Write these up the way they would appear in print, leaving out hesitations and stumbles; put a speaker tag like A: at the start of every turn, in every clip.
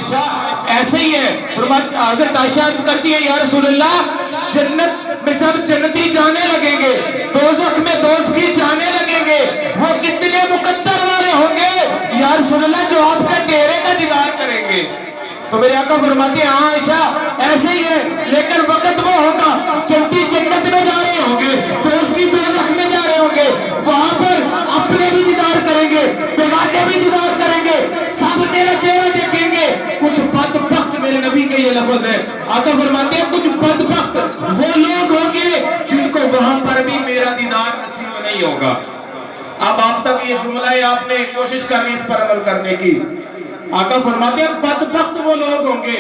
A: عائشہ ایسے ہی ہے. حضرت عائشہ عرض کرتی ہے یا رسول اللہ جنت میں جب جنتی جانے لگیں گے دوزخ میں دوزخی جانے لگیں گے وہ کتنے مقدر والے ہوں گے یا رسول اللہ جو آپ کا چہرے کا دیدار کریں گے. تو میرے آقا فرماتے ہیں ہاں عائشہ ایسے ہی ہے لیکن وقت وہ ہوگا جنتی جنت میں جا رہے ہوں گے دوزخی دوزخ میں جا رہے ہوں گے وہاں پر اپنے بھی دیدار کریں گے بیگانے بھی دیدار کریں گے سب میرا چہرہ دیکھیں گے. کچھ بدبخت میرے نبی کے یہ لفظ ہے آقا فرماتے ہیں کچھ بدبخت وہ لوگ ہوں گے جن کو وہاں پر بھی میرا دیدار نصیب نہیں ہوگا. اب آپ تک یہ جملہ ہے آپ نے کوشش کرنی اس پر عمل کرنے کی. آقا فرماتے ہیں بدبخت وہ لوگ ہوں گے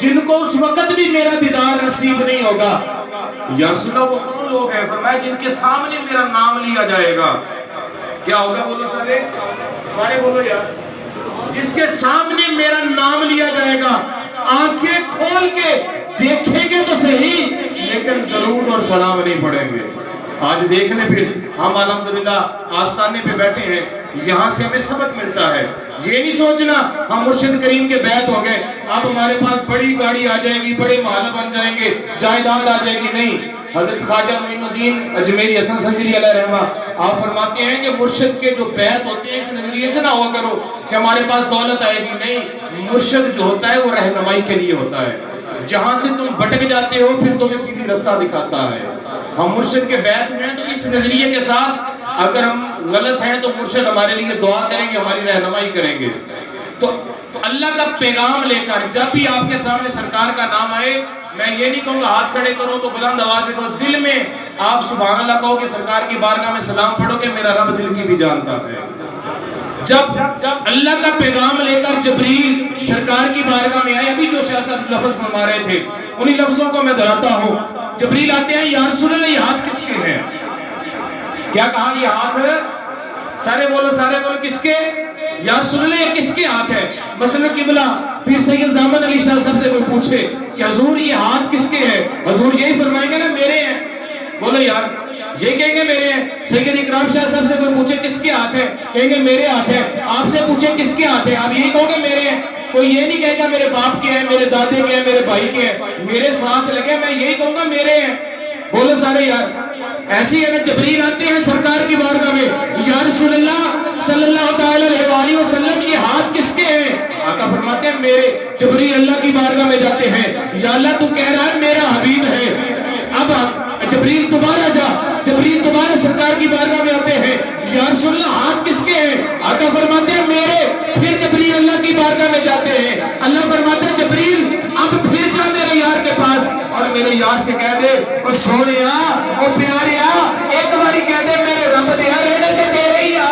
A: جن کو اس وقت بھی میرا دیدار نصیب نہیں ہوگا. یا رسول اللہ وہ کون لوگ ہیں؟ فرمایا جن کے سامنے میرا نام لیا جائے گا. کیا ہوگا بولو سارے بولو یار. جس کے سامنے میرا نام لیا جائے گا آنکھیں کھول کے دیکھیں گے تو صحیح لیکن درود اور سلام نہیں پڑھیں گے. آج دیکھنے پھر ہم الحمدللہ آستانے پہ بیٹھے ہیں یہاں سے ہمیں سبق ملتا ہے. یہ نہیں سوچنا ہم مرشد کریم کے بیعت ہو گئے اب ہمارے پاس بڑی گاڑی آ جائے گی بڑے محل بن جائیں گے جائیداد آ جائے گی. نہیں. حضرت خواجہ معین الدین اجمیری حسن سنجری علیہ رحمہ آپ فرماتے ہیں کہ مرشد کے جو بیعت ہوتے ہیں اس نظریے سے نہ ہوا کرو کہ ہمارے پاس دولت آئے گی. نہیں. مرشد جو ہوتا ہے وہ رہنمائی کے لیے ہوتا ہے. جہاں سے تم بھٹک جاتے ہو پھر تمہیں سیدھی رستہ دکھاتا ہے. ہم مرشد کے بیعت میں ہیں تو اس نظریے کے ساتھ اگر ہم غلط ہیں تو مرشد ہمارے لیے دعا کریں گے ہماری رہنمائی کریں گے. تو اللہ کا پیغام لے کر جب بھی آپ کے سامنے سرکار کا نام آئے میں یہ نہیں کہوں گا ہاتھ کھڑے کرو تو بلند آواز سے کرو دل میں آپ سبحان اللہ کہو کہ سرکار کی بارگاہ میں سلام پڑھو کہ میرا رب دل کی بھی جانتا ہے. جب اللہ کا پیغام لے کر جبریل سرکار کی بارگاہ میں آئے ابھی جو سیاست لفظ فرما رہے تھے انہی لفظوں کو میں دہراتا ہوں. جبریل آتے ہیں یا رسول اللہ یہ ہاتھ کس کے ہیں؟ کیا کہا یہ ہاتھ سارے بولو کس کے؟ یا رسول اللہ یہ کس کے ہاتھ ہے؟ مثلا قبلہ پھر سید زامن علی شاہ صاحب سے کوئی پوچھے کہ حضور یہ ہاتھ کس کے ہیں؟ حضور یہی فرمائیں گے نا میرے ہیں. بولو یار یہ کہیں گے میرے ہیں. سید اکرام شاہ صاحب سے کوئی پوچھے کس کے ہاتھ ہے کہیں گے میرے ہاتھ ہے. آپ سے پوچھے کس کے ہاتھ ہے آپ یہی کہو گے میرے ہیں. کوئی یہ نہیں کہے گا میرے باپ کے ہیں میرے دادے کے ہیں میرے بھائی کے ہیں میرے ساتھ لگے میں یہی کہوں گا میرے ہیں. بولو سارے یار. ایسی ہے جبریل آتے ہیں سرکار کی بارگاہ میں یا رسول اللہ صلی اللہ تعالی علیہ وسلم یہ ہاتھ کس کے ہیں؟ آقا فرماتے ہیں میرے. جبریل اللہ کی بارگاہ میں جاتے ہیں یا اللہ تو کہہ رہا ہے میرا حبیب ہے. اب جبریل دوبارہ جبریل دوبارہ سرکار کی بارگاہ میں آتے ہیں یا رسول اللہ ہاتھ کس کے ہیں؟ آقا فرماتے ہیں میرے. پھر جبریل اللہ کی بارگاہ میں جاتے ہیں اللہ فرماتا ہے جبریل اب پھر جا میرے یار کے پاس اور میرے یار سے کہہ دے او سونیا او پیاریا